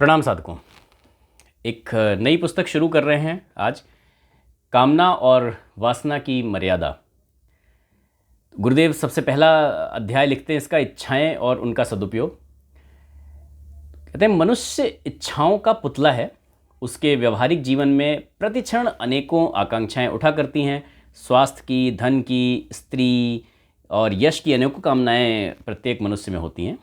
प्रणाम साधकों। एक नई पुस्तक शुरू कर रहे हैं आज, कामना और वासना की मर्यादा। गुरुदेव सबसे पहला अध्याय लिखते हैं इसका, इच्छाएं और उनका सदुपयोग। कहते हैं मनुष्य इच्छाओं का पुतला है। उसके व्यवहारिक जीवन में प्रतिक्षण अनेकों आकांक्षाएं उठा करती हैं। स्वास्थ्य की, धन की, स्त्री और यश की अनेकों कामनाएं प्रत्येक मनुष्य में होती हैं।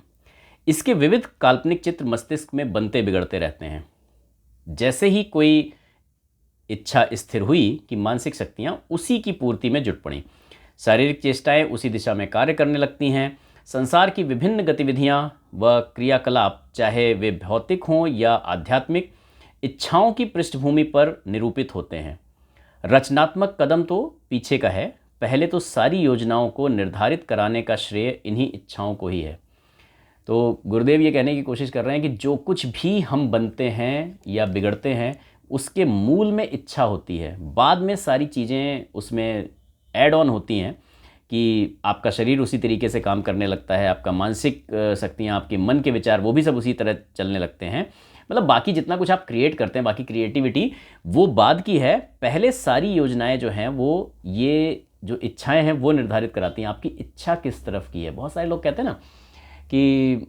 इसके विविध काल्पनिक चित्र मस्तिष्क में बनते बिगड़ते रहते हैं। जैसे ही कोई इच्छा स्थिर हुई कि मानसिक शक्तियाँ उसी की पूर्ति में जुट पड़ीं। शारीरिक चेष्टाएं उसी दिशा में कार्य करने लगती हैं। संसार की विभिन्न गतिविधियां व क्रियाकलाप, चाहे वे भौतिक हों या आध्यात्मिक, इच्छाओं की पृष्ठभूमि पर निरूपित होते हैं। रचनात्मक कदम तो पीछे का है, पहले तो सारी योजनाओं को निर्धारित कराने का श्रेय इन्हीं इच्छाओं को ही है। तो गुरुदेव ये कहने की कोशिश कर रहे हैं कि जो कुछ भी हम बनते हैं या बिगड़ते हैं, उसके मूल में इच्छा होती है। बाद में सारी चीज़ें उसमें ऐड ऑन होती हैं कि आपका शरीर उसी तरीके से काम करने लगता है, आपका मानसिक शक्तियाँ, आपके मन के विचार, वो भी सब उसी तरह चलने लगते हैं। मतलब बाकी जितना कुछ आप क्रिएट करते हैं, बाकी क्रिएटिविटी वो बाद की है। पहले सारी योजनाएं जो हैं वो ये जो इच्छाएं हैं वो निर्धारित कराती हैं आपकी इच्छा किस तरफ की है। बहुत सारे लोग कहते हैं ना कि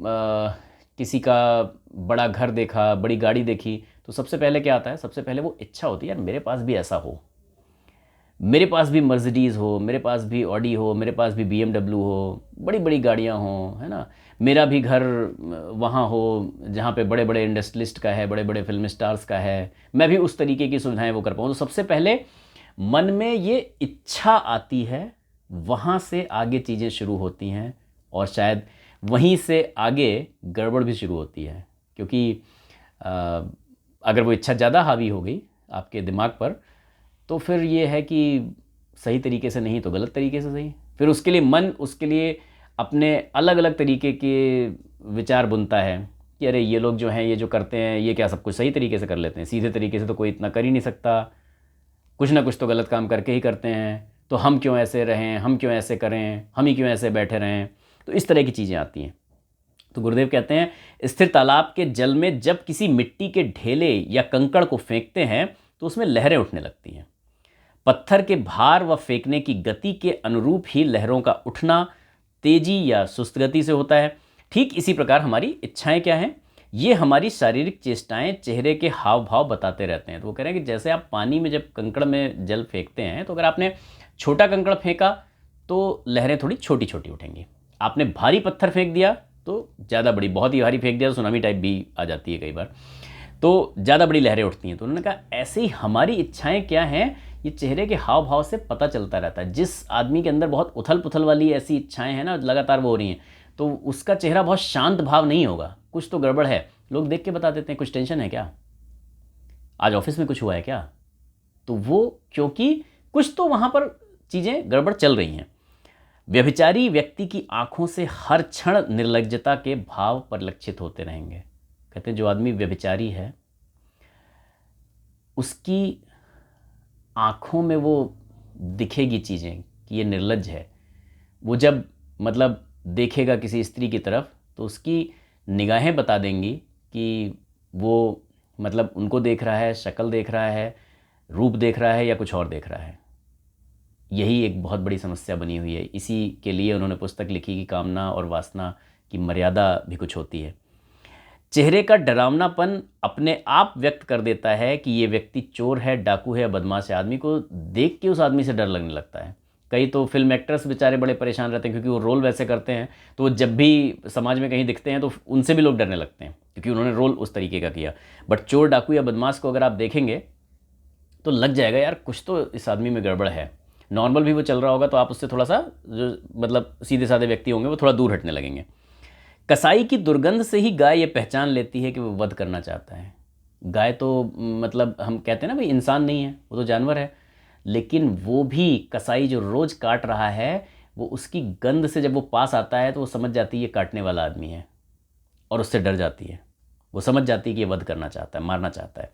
किसी का बड़ा घर देखा, बड़ी गाड़ी देखी, तो सबसे पहले क्या आता है? सबसे पहले वो इच्छा होती है, यार मेरे पास भी ऐसा हो, मेरे पास भी मर्सिडीज़ हो, मेरे पास भी ऑडी हो, मेरे पास भी BMW हो, बड़ी बड़ी गाड़ियाँ हों, है ना। मेरा भी घर वहाँ हो जहाँ पे बड़े बड़े इंडस्ट्रियलिस्ट का है, बड़े बड़े फिल्म स्टार्स का है, मैं भी उस तरीके की सुविधाएं वो कर पाऊँ। तो सबसे पहले मन में ये इच्छा आती है, वहाँ से आगे चीज़ें शुरू होती हैं और शायद वहीं से आगे गड़बड़ भी शुरू होती है। क्योंकि अगर वो इच्छा ज़्यादा हावी हो गई आपके दिमाग पर, तो फिर ये है कि सही तरीके से नहीं तो गलत तरीके से सही। फिर उसके लिए मन उसके लिए अपने अलग अलग तरीके के विचार बुनता है कि अरे ये लोग जो हैं, ये जो करते हैं, ये क्या सब कुछ सही तरीके से कर लेते हैं? सीधे तरीके से तो कोई इतना कर ही नहीं सकता, कुछ ना कुछ तो गलत काम करके ही करते हैं। तो हम क्यों ऐसे रहें, हम क्यों ऐसे करें, हम ही क्यों ऐसे बैठे रहें? तो इस तरह की चीज़ें आती हैं। तो गुरुदेव कहते हैं स्थिर तालाब के जल में जब किसी मिट्टी के ढेले या कंकड़ को फेंकते हैं तो उसमें लहरें उठने लगती हैं। पत्थर के भार व फेंकने की गति के अनुरूप ही लहरों का उठना तेजी या सुस्त गति से होता है। ठीक इसी प्रकार हमारी इच्छाएं क्या हैं? ये हमारी शारीरिक चेष्टाएं चेहरे के हाव भाव बताते रहते हैं। तो वो कह रहे हैं कि जैसे आप पानी में जब कंकड़ में जल फेंकते हैं, तो अगर आपने छोटा कंकड़ फेंका तो लहरें थोड़ी छोटी छोटी उठेंगी। आपने भारी पत्थर फेंक दिया तो ज़्यादा बड़ी, बहुत ही भारी फेंक दिया तो सुनामी टाइप भी आ जाती है कई बार, तो ज़्यादा बड़ी लहरें उठती हैं। तो उन्होंने कहा ऐसे ही हमारी इच्छाएं क्या हैं, ये चेहरे के हाव भाव से पता चलता रहता है। जिस आदमी के अंदर बहुत उथल पुथल वाली ऐसी इच्छाएं हैं ना, लगातार वो हो रही हैं, तो उसका चेहरा बहुत शांत भाव नहीं होगा, कुछ तो गड़बड़ है। लोग देख के बता देते हैं कुछ टेंशन है क्या, आज ऑफिस में कुछ हुआ है क्या? तो वो क्योंकि कुछ तो वहाँ पर चीज़ें गड़बड़ चल रही हैं। व्यभिचारी व्यक्ति की आंखों से हर क्षण निर्लज्जता के भाव परिलक्षित होते रहेंगे। कहते हैं जो आदमी व्यभिचारी है उसकी आंखों में वो दिखेगी चीज़ें कि ये निर्लज्ज है। वो जब मतलब देखेगा किसी स्त्री की तरफ तो उसकी निगाहें बता देंगी कि वो मतलब उनको देख रहा है, शक्ल देख रहा है, रूप देख रहा है या कुछ और देख रहा है। यही एक बहुत बड़ी समस्या बनी हुई है। इसी के लिए उन्होंने पुस्तक लिखी कि कामना और वासना की मर्यादा भी कुछ होती है। चेहरे का डरावनापन अपने आप व्यक्त कर देता है कि ये व्यक्ति चोर है, डाकू है, बदमाश है। आदमी को देख के उस आदमी से डर लगने लगता है। कई तो फिल्म एक्टर्स बेचारे बड़े परेशान रहते हैं क्योंकि वो रोल वैसे करते हैं, तो वो जब भी समाज में कहीं दिखते हैं तो उनसे भी लोग डरने लगते हैं क्योंकि उन्होंने रोल उस तरीके का किया। बट चोर, डाकू या बदमाश को अगर आप देखेंगे तो लग जाएगा यार कुछ तो इस आदमी में गड़बड़ है। नॉर्मल भी वो चल रहा होगा तो आप उससे थोड़ा सा, जो मतलब सीधे साधे व्यक्ति होंगे, वो थोड़ा दूर हटने लगेंगे। कसाई की दुर्गंध से ही गाय ये पहचान लेती है कि वो वध करना चाहता है। गाय तो मतलब हम कहते हैं ना भाई इंसान नहीं है, वो तो जानवर है, लेकिन वो भी कसाई जो रोज़ काट रहा है, वो उसकी गंध से जब वो पास आता है तो वो समझ जाती है ये काटने वाला आदमी है और उससे डर जाती है। वो समझ जाती है कि ये वध करना चाहता है, मारना चाहता है।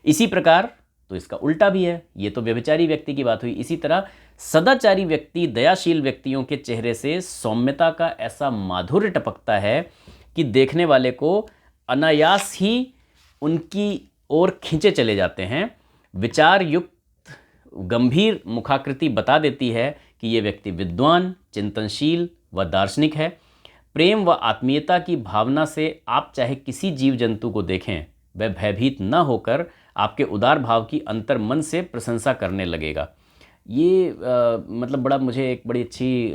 इसी प्रकार तो इसका उल्टा भी है। ये तो व्यभिचारी व्यक्ति की बात हुई। इसी तरह सदाचारी व्यक्ति, दयाशील व्यक्तियों के चेहरे से सौम्यता का ऐसा माधुर्य टपकता है कि देखने वाले को अनायास ही उनकी ओर खींचे चले जाते हैं। विचार युक्त गंभीर मुखाकृति बता देती है कि ये व्यक्ति विद्वान, चिंतनशील व दार्शनिक है। प्रेम व आत्मीयता की भावना से आप चाहे किसी जीव जंतु को देखें, वह भयभीत न होकर आपके उदार भाव की अंतर मन से प्रशंसा करने लगेगा। ये मतलब बड़ा मुझे एक बड़ी अच्छी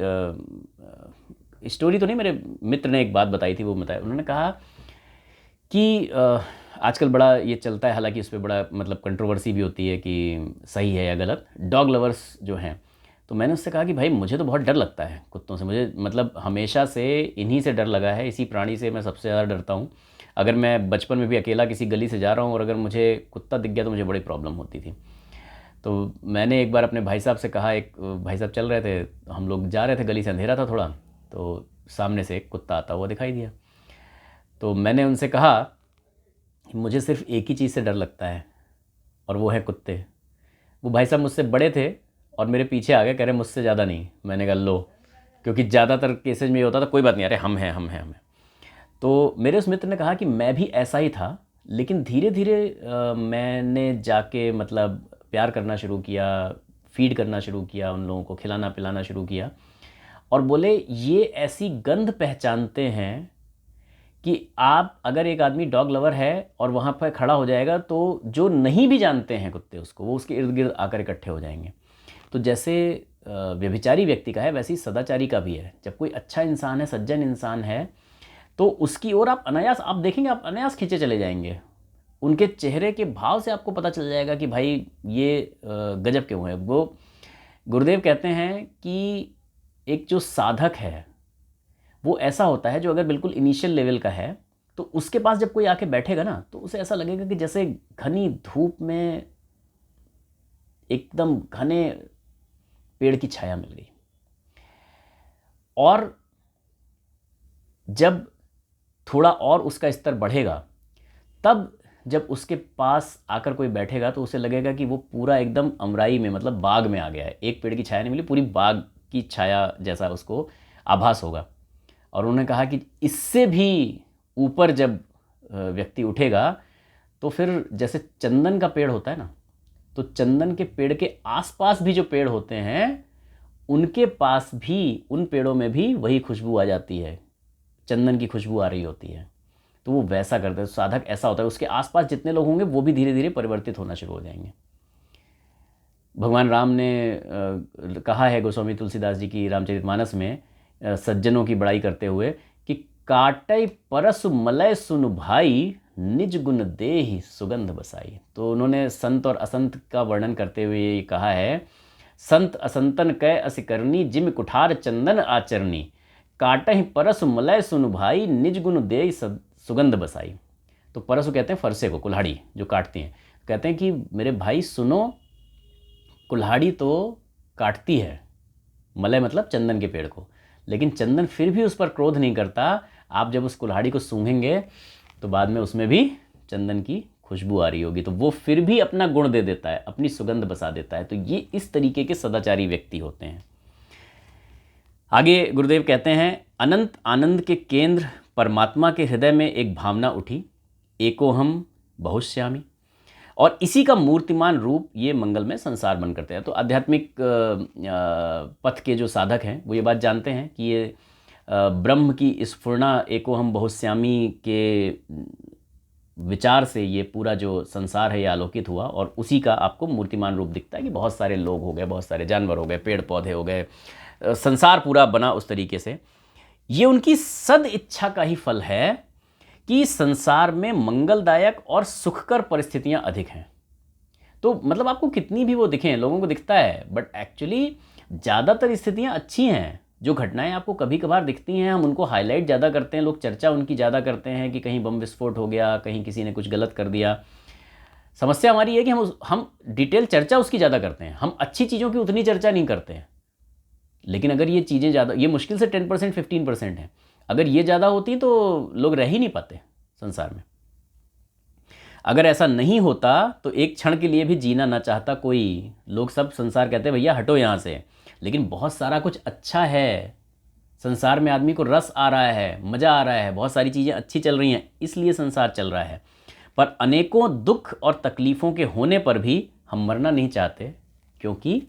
स्टोरी तो नहीं, मेरे मित्र ने एक बात बताई थी, वो बताया। उन्होंने कहा कि आजकल बड़ा ये चलता है, हालांकि उस पर बड़ा मतलब कंट्रोवर्सी भी होती है कि सही है या गलत, डॉग लवर्स जो हैं। तो मैंने उससे कहा कि भाई मुझे तो बहुत डर लगता है कुत्तों से, मुझे मतलब हमेशा से इन्हीं से डर लगा है, इसी प्राणी से मैं सबसे ज़्यादा डरता हूँ। अगर मैं बचपन में भी अकेला किसी गली से जा रहा हूँ और अगर मुझे कुत्ता दिख गया तो मुझे बड़ी प्रॉब्लम होती थी। तो मैंने एक बार अपने भाई साहब से कहा, एक भाई साहब चल रहे थे, हम लोग जा रहे थे, गली से अंधेरा था थोड़ा, तो सामने से एक कुत्ता आता हुआ दिखाई दिया। तो मैंने उनसे कहा कि मुझे सिर्फ एक ही चीज़ से डर लगता है और वो है कुत्ते। वो भाई साहब मुझसे बड़े थे और मेरे पीछे आ गए, कह रहे मुझसे ज़्यादा नहीं। मैंने कहा लो, क्योंकि ज़्यादातर केसेज में ये होता था कोई बात नहीं, अरे हम हैं। तो मेरे उस मित्र ने कहा कि मैं भी ऐसा ही था, लेकिन धीरे धीरे मैंने जाके मतलब प्यार करना शुरू किया, फीड करना शुरू किया, उन लोगों को खिलाना पिलाना शुरू किया। और बोले ये ऐसी गंध पहचानते हैं कि आप अगर एक आदमी डॉग लवर है और वहाँ पर खड़ा हो जाएगा तो जो नहीं भी जानते हैं कुत्ते उसको, वो उसके इर्द गिर्द आकर इकट्ठे हो जाएंगे। तो जैसे व्यभिचारी व्यक्ति का है, वैसे ही सदाचारी का भी है। जब कोई अच्छा इंसान है, सज्जन इंसान है, तो उसकी ओर आप अनायास, आप देखेंगे आप अनायास खींचे चले जाएंगे। उनके चेहरे के भाव से आपको पता चल जाएगा कि भाई ये गजब क्यों है। वो गुरुदेव कहते हैं कि एक जो साधक है वो ऐसा होता है जो अगर बिल्कुल इनिशियल लेवल का है तो उसके पास जब कोई आके बैठेगा ना तो उसे ऐसा लगेगा कि जैसे घनी धूप में एकदम घने पेड़ की छाया मिल गई। और जब थोड़ा और उसका स्तर बढ़ेगा, तब जब उसके पास आकर कोई बैठेगा तो उसे लगेगा कि वो पूरा एकदम अमराई में, मतलब बाग में आ गया है। एक पेड़ की छाया नहीं मिली, पूरी बाग की छाया जैसा उसको आभास होगा। और उन्होंने कहा कि इससे भी ऊपर जब व्यक्ति उठेगा तो फिर जैसे चंदन का पेड़ होता है ना, तो चंदन के पेड़ के आसपास भी जो पेड़ होते हैं उनके पास भी, उन पेड़ों में भी वही खुशबू आ जाती है, चंदन की खुशबू आ रही होती है। तो वो वैसा करते हैं। साधक ऐसा होता है, उसके आसपास जितने लोग होंगे वो भी धीरे धीरे परिवर्तित होना शुरू हो जाएंगे। भगवान राम ने कहा है गोस्वामी तुलसीदास जी की रामचरितमानस में, सज्जनों की बड़ाई करते हुए, कि काटय परसु मलय सुनु भाई, निज गुण देहि सुगंध बसाई। तो उन्होंने संत और असंत का वर्णन करते हुए ये कहा है, संत असंतन कै असि करनी, जिम कुठार चंदन आचरनी, काटहि परसु मलय सुनु भाई, निज गुण देहि सुगंध बसाई। तो परसु कहते हैं फरसे को, कुल्हाड़ी जो काटती हैं। कहते हैं कि मेरे भाई सुनो, कुल्हाड़ी तो काटती है, मलय मतलब चंदन के पेड़ को, लेकिन चंदन फिर भी उस पर क्रोध नहीं करता। आप जब उस कुल्हाड़ी को सूंघेंगे तो बाद में उसमें भी चंदन की खुशबू आ रही होगी, तो वो फिर भी अपना गुण दे देता है, अपनी सुगंध बसा देता है। तो ये इस तरीके के सदाचारी व्यक्ति होते हैं। आगे गुरुदेव कहते हैं, अनंत आनंद के केंद्र परमात्मा के हृदय में एक भावना उठी, एकोहम बहुश्यामी, और इसी का मूर्तिमान रूप ये मंगलमय संसार बन करते हैं। तो आध्यात्मिक पथ के जो साधक हैं वो ये बात जानते हैं कि ये ब्रह्म की इस स्फुरना एकोहम बहुश्यामी के विचार से ये पूरा जो संसार है ये आलोकित हुआ, और उसी का आपको मूर्तिमान रूप दिखता है कि बहुत सारे लोग हो गए, बहुत सारे जानवर हो गए, पेड़ पौधे हो गए, संसार पूरा बना उस तरीके से। ये उनकी सद इच्छा का ही फल है कि संसार में मंगलदायक और सुखकर परिस्थितियां अधिक हैं। तो मतलब आपको कितनी भी वो दिखें, लोगों को दिखता है, बट एक्चुअली ज़्यादातर स्थितियां अच्छी हैं। जो घटनाएं आपको कभी कभार दिखती हैं हम उनको हाईलाइट ज़्यादा करते हैं, लोग चर्चा उनकी ज़्यादा करते हैं कि कहीं बम विस्फोट हो गया, कहीं किसी ने कुछ गलत कर दिया। समस्या हमारी है कि हम डिटेल चर्चा उसकी ज़्यादा करते हैं, हम अच्छी चीज़ों की उतनी चर्चा नहीं करते हैं। लेकिन अगर ये चीज़ें ज़्यादा, ये मुश्किल से 10% 15% है, अगर ये ज़्यादा होती तो लोग रह ही नहीं पाते संसार में। अगर ऐसा नहीं होता तो एक क्षण के लिए भी जीना ना चाहता कोई। लोग सब संसार कहते हैं भैया हटो यहाँ से, लेकिन बहुत सारा कुछ अच्छा है संसार में, आदमी को रस आ रहा है, मज़ा आ रहा है, बहुत सारी चीज़ें अच्छी चल रही हैं, इसलिए संसार चल रहा है। पर अनेकों दुख और तकलीफ़ों के होने पर भी हम मरना नहीं चाहते, क्योंकि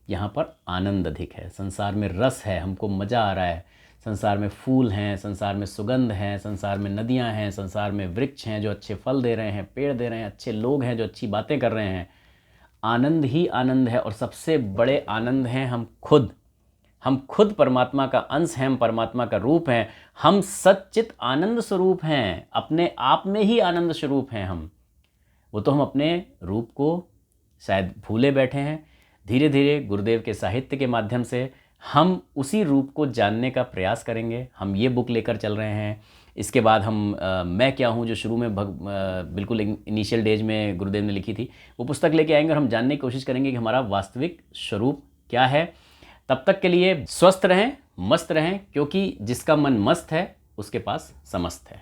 यहाँ पर आनंद अधिक है, संसार में रस है, हमको मज़ा आ रहा है, संसार में फूल हैं, संसार में सुगंध हैं, संसार में नदियाँ हैं, संसार में वृक्ष हैं जो अच्छे फल दे रहे हैं, पेड़ दे रहे हैं, अच्छे लोग हैं जो अच्छी बातें कर रहे हैं। आनंद ही आनंद है, और सबसे बड़े आनंद हैं हम खुद परमात्मा का अंश हैं, हम परमात्मा का रूप हैं, हम सच्चित आनंद स्वरूप हैं, अपने आप में ही आनंद स्वरूप हैं हम। वो तो हम अपने रूप को शायद भूले बैठे हैं। धीरे धीरे गुरुदेव के साहित्य के माध्यम से हम उसी रूप को जानने का प्रयास करेंगे। हम ये बुक लेकर चल रहे हैं। इसके बाद हम मैं क्या हूँ, जो शुरू में बिल्कुल इनिशियल डेज में गुरुदेव ने लिखी थी, वो पुस्तक लेके आएंगे और हम जानने की कोशिश करेंगे कि हमारा वास्तविक स्वरूप क्या है। तब तक के लिए स्वस्थ रहें, मस्त रहें, क्योंकि जिसका मन मस्त है उसके पास समस्त है।